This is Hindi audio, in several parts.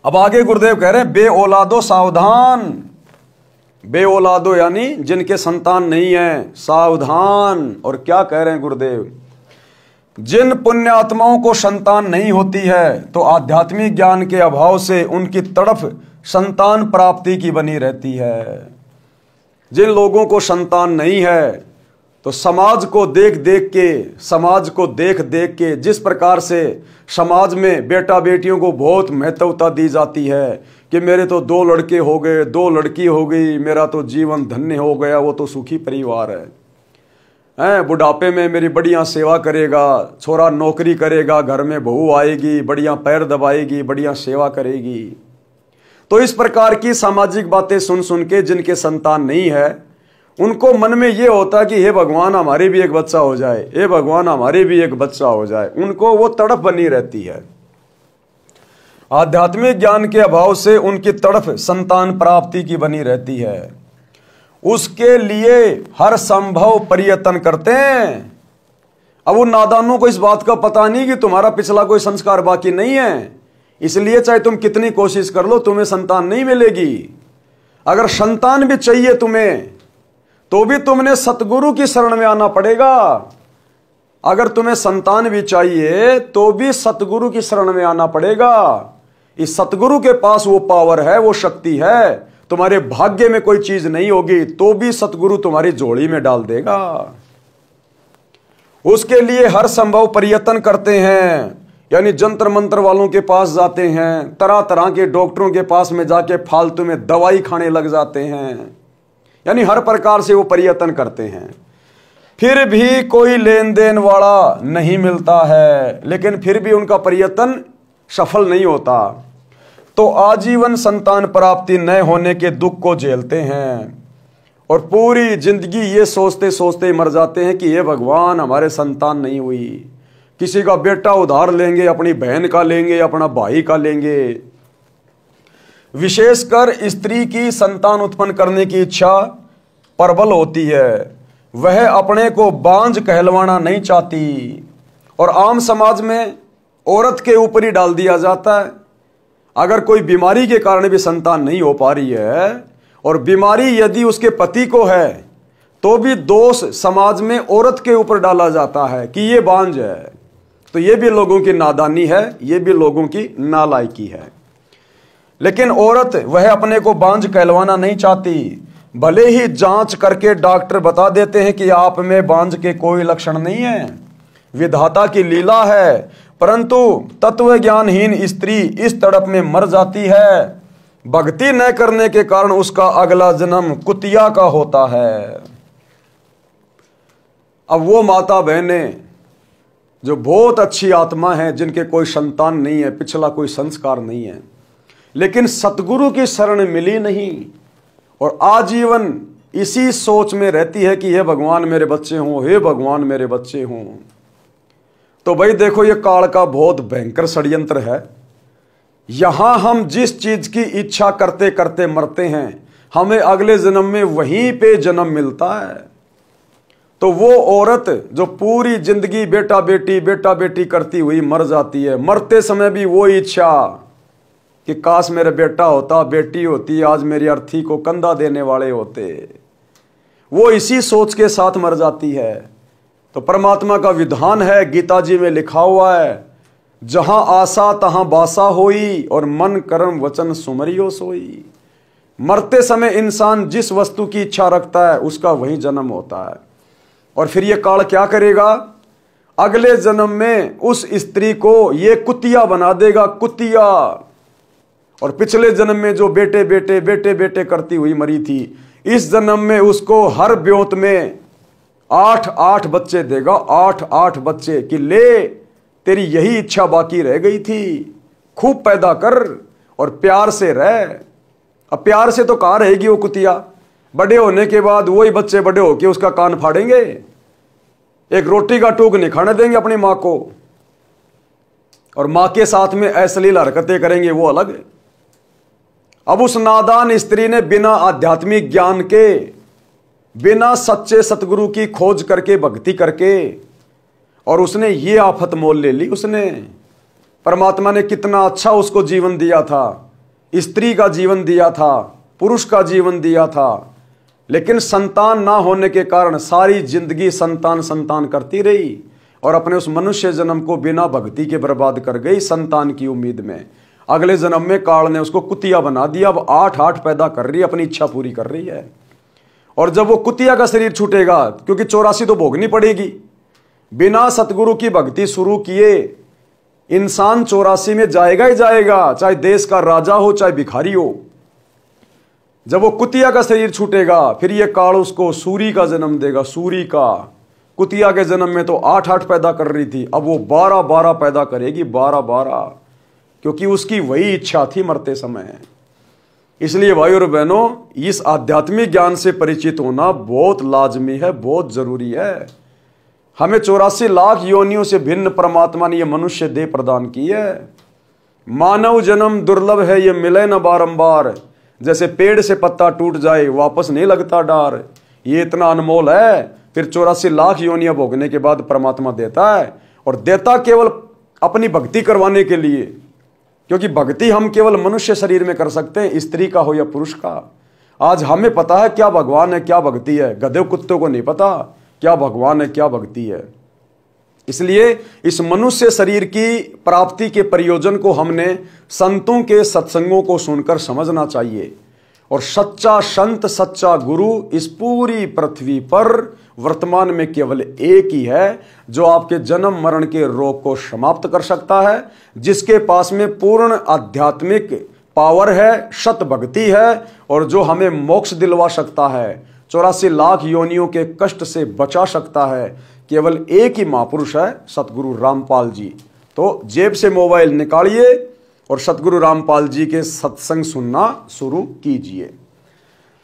अब आगे गुरुदेव कह रहे हैं बे औलादो सावधान। बे औलादो यानी जिनके संतान नहीं है, सावधान। और क्या कह रहे हैं गुरुदेव, जिन पुण्यात्माओं को संतान नहीं होती है तो आध्यात्मिक ज्ञान के अभाव से उनकी तड़फ संतान प्राप्ति की बनी रहती है। जिन लोगों को संतान नहीं है तो समाज को देख देख के जिस प्रकार से समाज में बेटा बेटियों को बहुत महत्वता दी जाती है कि मेरे तो 2 लड़के हो गए, 2 लड़की हो गई, मेरा तो जीवन धन्य हो गया, वो तो सुखी परिवार है। बुढ़ापे में मेरी बढ़िया सेवा करेगा, छोरा नौकरी करेगा, घर में बहू आएगी, बढ़िया पैर दबाएगी, बढ़िया सेवा करेगी। तो इस प्रकार की सामाजिक बातें सुन सुन के जिनके संतान नहीं है उनको मन में ये होता है कि हे भगवान हमारी भी एक बच्चा हो जाए, हे भगवान हमारी भी एक बच्चा हो जाए। उनको वो तड़फ बनी रहती है। आध्यात्मिक ज्ञान के अभाव से उनकी तड़फ संतान प्राप्ति की बनी रहती है। उसके लिए हर संभव प्रयत्न करते हैं। अब उन नादानों को इस बात का पता नहीं कि तुम्हारा पिछला कोई संस्कार बाकी नहीं है, इसलिए चाहे तुम कितनी कोशिश कर लो तुम्हें संतान नहीं मिलेगी। अगर संतान भी चाहिए तुम्हें तो भी तुमने सतगुरु की शरण में आना पड़ेगा। अगर तुम्हें संतान भी चाहिए तो भी सतगुरु की शरण में आना पड़ेगा। इस सतगुरु के पास वो पावर है, वो शक्ति है। तुम्हारे भाग्य में कोई चीज नहीं होगी तो भी सतगुरु तुम्हारी झोली में डाल देगा। उसके लिए हर संभव प्रयत्न करते हैं, यानी जंतर मंत्र वालों के पास जाते हैं, तरह तरह के डॉक्टरों के पास में जाके फालतू में दवाई खाने लग जाते हैं, यानी हर प्रकार से वो प्रयत्न करते हैं। फिर भी कोई लेन देन वाला नहीं मिलता है, लेकिन फिर भी उनका प्रयत्न सफल नहीं होता। तो आजीवन संतान प्राप्ति न होने के दुख को झेलते हैं और पूरी जिंदगी ये सोचते सोचते मर जाते हैं कि ये भगवान हमारे संतान नहीं हुई। किसी का बेटा उधार लेंगे, अपनी बहन का लेंगे, अपना भाई का लेंगे। विशेषकर स्त्री की संतान उत्पन्न करने की इच्छा प्रबल होती है। वह अपने को बांझ कहलवाना नहीं चाहती और आम समाज में औरत के ऊपर ही डाल दिया जाता है। अगर कोई बीमारी के कारण भी संतान नहीं हो पा रही है और बीमारी यदि उसके पति को है तो भी दोष समाज में औरत के ऊपर डाला जाता है कि ये बांझ है। तो ये भी लोगों की नादानी है, ये भी लोगों की नालायकी है। लेकिन औरत वह अपने को बांझ कहलवाना नहीं चाहती। भले ही जांच करके डॉक्टर बता देते हैं कि आप में बांझ के कोई लक्षण नहीं है, विधाता की लीला है, परंतु तत्व ज्ञानहीन स्त्री इस तड़प में मर जाती है। भक्ति न करने के कारण उसका अगला जन्म कुतिया का होता है। अब वो माता बहनें जो बहुत अच्छी आत्मा है, जिनके कोई संतान नहीं है, पिछला कोई संस्कार नहीं है, लेकिन सतगुरु की शरण मिली नहीं और आजीवन इसी सोच में रहती है कि हे भगवान मेरे बच्चे हों, हे भगवान मेरे बच्चे हों। तो भाई देखो, ये काल का बहुत भयंकर षड्यंत्र है। यहां हम जिस चीज की इच्छा करते करते मरते हैं, हमें अगले जन्म में वहीं पे जन्म मिलता है। तो वो औरत जो पूरी जिंदगी बेटा बेटी करती हुई मर जाती है, मरते समय भी वो इच्छा कि काश मेरा बेटा होता, बेटी होती, आज मेरी अर्थी को कंधा देने वाले होते, वो इसी सोच के साथ मर जाती है। तो परमात्मा का विधान है, गीता जी में लिखा हुआ है, जहां आशा तहां बासा होई और मन कर्म वचन सुमरियो सोई। मरते समय इंसान जिस वस्तु की इच्छा रखता है उसका वही जन्म होता है। और फिर ये काल क्या करेगा, अगले जन्म में उस स्त्री को ये कुतिया बना देगा, कुतिया। और पिछले जन्म में जो बेटे बेटे करती हुई मरी थी, इस जन्म में उसको हर ब्योत में 8 बच्चे देगा, 8 बच्चे कि ले तेरी यही इच्छा बाकी रह गई थी, खूब पैदा कर और प्यार से रह। अब प्यार से तो कहाँ रहेगी वो कुतिया, बड़े होने के बाद वही बच्चे बड़े होके उसका कान फाड़ेंगे, एक रोटी का टूक नहीं खाने देंगे अपनी माँ को, और माँ के साथ में अश्लील हरकतें करेंगे, वो अलग है। अब उस नादान स्त्री ने बिना आध्यात्मिक ज्ञान के, बिना सच्चे सतगुरु की खोज करके, भक्ति करके, और उसने ये आफत मोल ले ली। उसने, परमात्मा ने कितना अच्छा उसको जीवन दिया था, स्त्री का जीवन दिया था, पुरुष का जीवन दिया था, लेकिन संतान ना होने के कारण सारी जिंदगी संतान संतान करती रही और अपने उस मनुष्य जन्म को बिना भक्ति के बर्बाद कर गई संतान की उम्मीद में। अगले जन्म में काल ने उसको कुतिया बना दिया। अब 8 पैदा कर रही है, अपनी इच्छा पूरी कर रही है। और जब वो कुतिया का शरीर छूटेगा, क्योंकि 84 तो भोगनी पड़ेगी, बिना सतगुरु की भक्ति शुरू किए इंसान 84 में जाएगा ही जाएगा, चाहे देश का राजा हो चाहे भिखारी हो। जब वो कुतिया का शरीर छूटेगा, फिर ये काल उसको सूरी का जन्म देगा। सूरी का, कुतिया के जन्म में तो 8 पैदा कर रही थी, अब वो 12 पैदा करेगी, 12, क्योंकि उसकी वही इच्छा थी मरते समय। इसलिए भाई और बहनों, इस आध्यात्मिक ज्ञान से परिचित होना बहुत लाजमी है, बहुत जरूरी है। हमें 84 लाख योनियों से भिन्न परमात्मा ने यह मनुष्य देह प्रदान की है। मानव जन्म दुर्लभ है, ये मिले न बारंबार। जैसे पेड़ से पत्ता टूट जाए वापस नहीं लगता डार, ये इतना अनमोल है। फिर 84 लाख योनियां भोगने के बाद परमात्मा देता है, और देता केवल अपनी भक्ति करवाने के लिए, क्योंकि भक्ति हम केवल मनुष्य शरीर में कर सकते हैं, स्त्री का हो या पुरुष का। आज हमें पता है क्या भगवान है, क्या भक्ति है, गधे कुत्तों को नहीं पता क्या भगवान है, क्या भक्ति है। इसलिए इस मनुष्य शरीर की प्राप्ति के प्रयोजन को हमने संतों के सत्संगों को सुनकर समझना चाहिए। और सच्चा संत, सच्चा गुरु इस पूरी पृथ्वी पर वर्तमान में केवल एक ही है, जो आपके जन्म मरण के रोग को समाप्त कर सकता है, जिसके पास में पूर्ण आध्यात्मिक पावर है, सत भक्ति है, और जो हमें मोक्ष दिलवा सकता है, 84 लाख योनियों के कष्ट से बचा सकता है। केवल एक ही महापुरुष है, सतगुरु रामपाल जी। तो जेब से मोबाइल निकालिए और सतगुरु रामपाल जी के सत्संग सुनना शुरू कीजिए।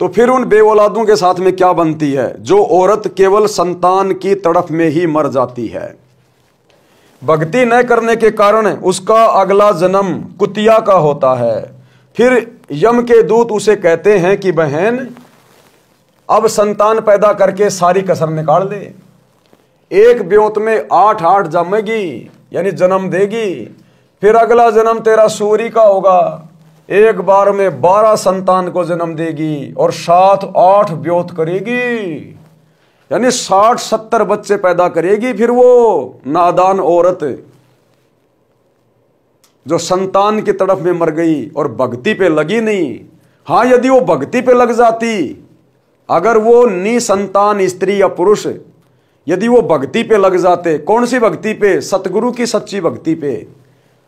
तो फिर उन बेऔलादों के साथ में क्या बनती है? जो औरत केवल संतान की तड़फ में ही मर जाती है। भक्ति न करने के कारण उसका अगला जन्म कुतिया का होता है। फिर यम के दूत उसे कहते हैं कि बहन, अब संतान पैदा करके सारी कसर निकाल दे। एक ब्योत में 8 जमेगी, यानी जन्म देगी। फिर अगला जन्म तेरा सूरी का होगा, एक बार में 12 संतान को जन्म देगी और 7-8 ब्योत करेगी, यानी 60-70 बच्चे पैदा करेगी। फिर वो नादान औरत जो संतान की तरफ में मर गई और भक्ति पे लगी नहीं। हाँ, यदि वो भक्ति पे लग जाती, अगर वो निसंतान स्त्री या पुरुष यदि वो भक्ति पे लग जाते, कौन सी भक्ति पे? सतगुरु की सच्ची भक्ति पे।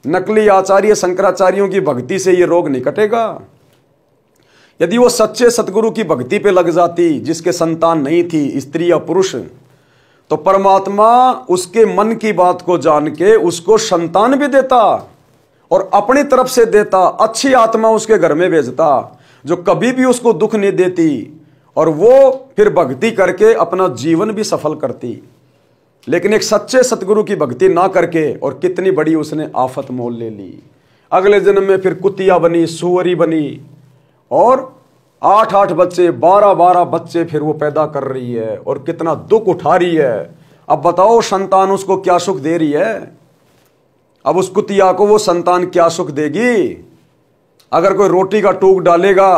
नकली आचार्य शंकराचार्यों की भक्ति से ये रोग नहीं कटेगा। यदि वो सच्चे सतगुरु की भक्ति पे लग जाती, जिसके संतान नहीं थी, स्त्री या पुरुष, तो परमात्मा उसके मन की बात को जान के उसको संतान भी देता और अपनी तरफ से देता। अच्छी आत्मा उसके घर में भेजता जो कभी भी उसको दुख नहीं देती, और वो फिर भक्ति करके अपना जीवन भी सफल करती। लेकिन एक सच्चे सतगुरु की भक्ति ना करके, और कितनी बड़ी उसने आफत मोल ले ली। अगले जन्म में फिर कुतिया बनी, सुअरी बनी, और 8-8 बच्चे, 12-12 बच्चे फिर वो पैदा कर रही है, और कितना दुख उठा रही है। अब बताओ, संतान उसको क्या सुख दे रही है? अब उस कुतिया को वो संतान क्या सुख देगी? अगर कोई रोटी का टूक डालेगा,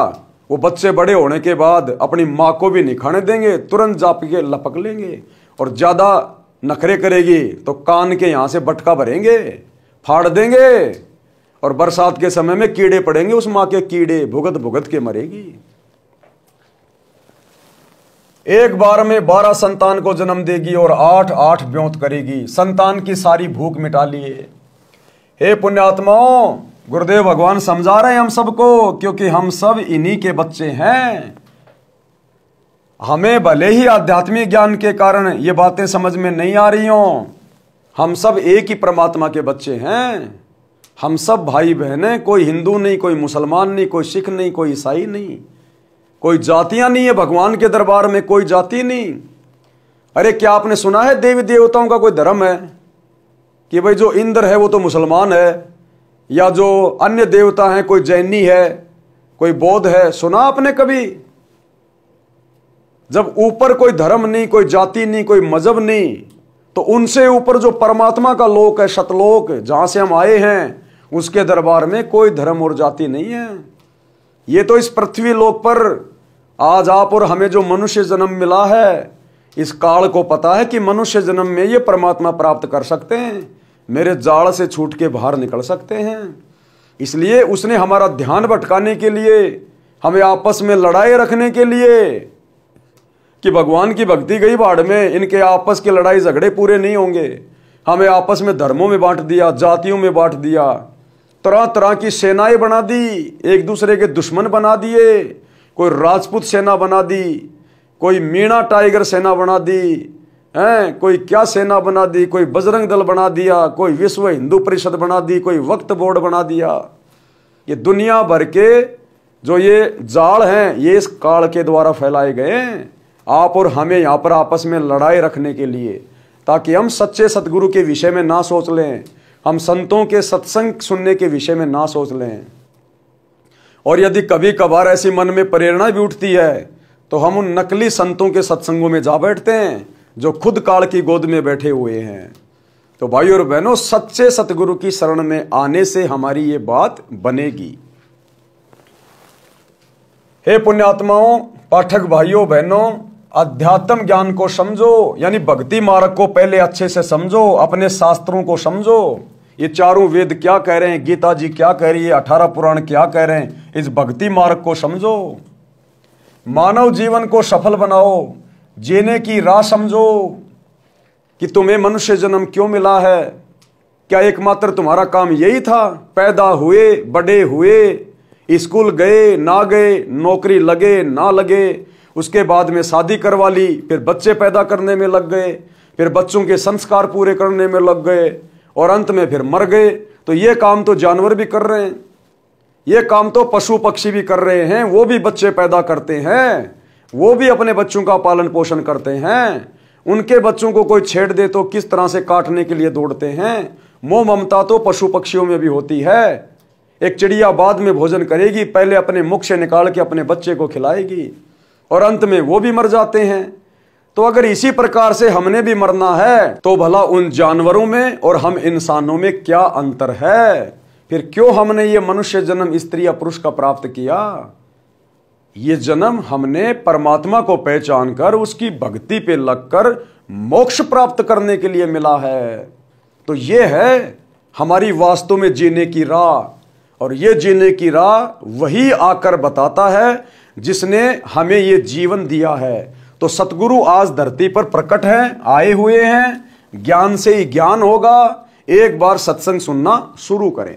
वो बच्चे बड़े होने के बाद अपनी माँ को भी नहीं खाने देंगे, तुरंत जाप के लपक लेंगे। और ज्यादा नखरे करेगी तो कान के यहां से बटका भरेंगे, फाड़ देंगे, और बरसात के समय में कीड़े पड़ेंगे उस माँ के, कीड़े भुगत भुगत के मरेगी। एक बार में 12 संतान को जन्म देगी और 8-8 ब्योत करेगी। संतान की सारी भूख मिटा लिए। हे पुण्यात्माओं, गुरुदेव भगवान समझा रहे हैं हम सबको, क्योंकि हम सब इन्हीं के बच्चे हैं। हमें भले ही आध्यात्मिक ज्ञान के कारण ये बातें समझ में नहीं आ रही हों, हम सब एक ही परमात्मा के बच्चे हैं। हम सब भाई बहन हैं, कोई हिंदू नहीं, कोई मुसलमान नहीं, कोई सिख नहीं, कोई ईसाई नहीं, कोई जातियां नहीं है। भगवान के दरबार में कोई जाति नहीं। अरे क्या आपने सुना है देवी देवताओं का कोई धर्म है कि भाई जो इंद्र है वो तो मुसलमान है, या जो अन्य देवता हैं कोई जैनी है, कोई बौद्ध है? सुना आपने कभी? जब ऊपर कोई धर्म नहीं, कोई जाति नहीं, कोई मजहब नहीं, तो उनसे ऊपर जो परमात्मा का लोक है, सतलोक, जहां से हम आए हैं, उसके दरबार में कोई धर्म और जाति नहीं है। ये तो इस पृथ्वी लोक पर आज आप और हमें जो मनुष्य जन्म मिला है, इस काल को पता है कि मनुष्य जन्म में ये परमात्मा प्राप्त कर सकते हैं, मेरे जाल से छूट के बाहर निकल सकते हैं। इसलिए उसने हमारा ध्यान भटकाने के लिए, हमें आपस में लड़ाई रखने के लिए, कि भगवान की भक्ति गई भाड़ में, इनके आपस की लड़ाई झगड़े पूरे नहीं होंगे, हमें आपस में धर्मों में बांट दिया, जातियों में बांट दिया, तरह तरह की सेनाएं बना दी, एक दूसरे के दुश्मन बना दिए, कोई राजपूत सेना बना दी, कोई मीणा टाइगर सेना बना दी है, कोई क्या सेना बना दी, कोई बजरंग दल बना दिया, कोई विश्व हिंदू परिषद बना दी, कोई वक्फ बोर्ड बना दिया। ये दुनिया भर के जो ये जाल हैं, ये इस काल के द्वारा फैलाए गए हैं, आप और हमें यहाँ पर आपस में लड़ाई रखने के लिए, ताकि हम सच्चे सतगुरु के विषय में ना सोच लें, हम संतों के सत्संग सुनने के विषय में ना सोच लें। और यदि कभी कभार ऐसी मन में प्रेरणा भी उठती है तो हम उन नकली संतों के सत्संगों में जा बैठते हैं जो खुद काल की गोद में बैठे हुए हैं। तो भाई और बहनों, सच्चे सतगुरु की शरण में आने से हमारी ये बात बनेगी। हे पुण्यात्माओं, पाठक भाइयों बहनों, अध्यात्म ज्ञान को समझो, यानी भक्ति मार्ग को पहले अच्छे से समझो, अपने शास्त्रों को समझो। ये चारों वेद क्या कह रहे हैं, गीता जी क्या कह रही है, 18 पुराण क्या कह रहे हैं, इस भक्ति मार्ग को समझो। मानव जीवन को सफल बनाओ, जीने की राह समझो कि तुम्हें मनुष्य जन्म क्यों मिला है। क्या एकमात्र तुम्हारा काम यही था? पैदा हुए, बड़े हुए, स्कूल गए ना गए, नौकरी लगे ना लगे, उसके बाद में शादी करवा ली, फिर बच्चे पैदा करने में लग गए, फिर बच्चों के संस्कार पूरे करने में लग गए, और अंत में फिर मर गए। तो ये काम तो जानवर भी कर रहे हैं, ये काम तो पशु पक्षी भी कर रहे हैं, वो भी बच्चे पैदा करते हैं, वो भी अपने बच्चों का पालन पोषण करते हैं। उनके बच्चों को कोई छेड़ दे तो किस तरह से काटने के लिए दौड़ते हैं। मोह ममता तो पशु पक्षियों में भी होती है। एक चिड़िया बाद में भोजन करेगी, पहले अपने मुख से निकाल के अपने बच्चे को खिलाएगी, और अंत में वो भी मर जाते हैं। तो अगर इसी प्रकार से हमने भी मरना है तो भला उन जानवरों में और हम इंसानों में क्या अंतर है? फिर क्यों हमने ये मनुष्य जन्म स्त्री या पुरुष का प्राप्त किया? ये जन्म हमने परमात्मा को पहचान कर उसकी भक्ति पे लगकर मोक्ष प्राप्त करने के लिए मिला है। तो ये है हमारी वास्तव में जीने की राह, और ये जीने की राह वही आकर बताता है जिसने हमें ये जीवन दिया है। तो सतगुरु आज धरती पर प्रकट हैं, आए हुए हैं। ज्ञान से ही ज्ञान होगा। एक बार सत्संग सुनना शुरू करें।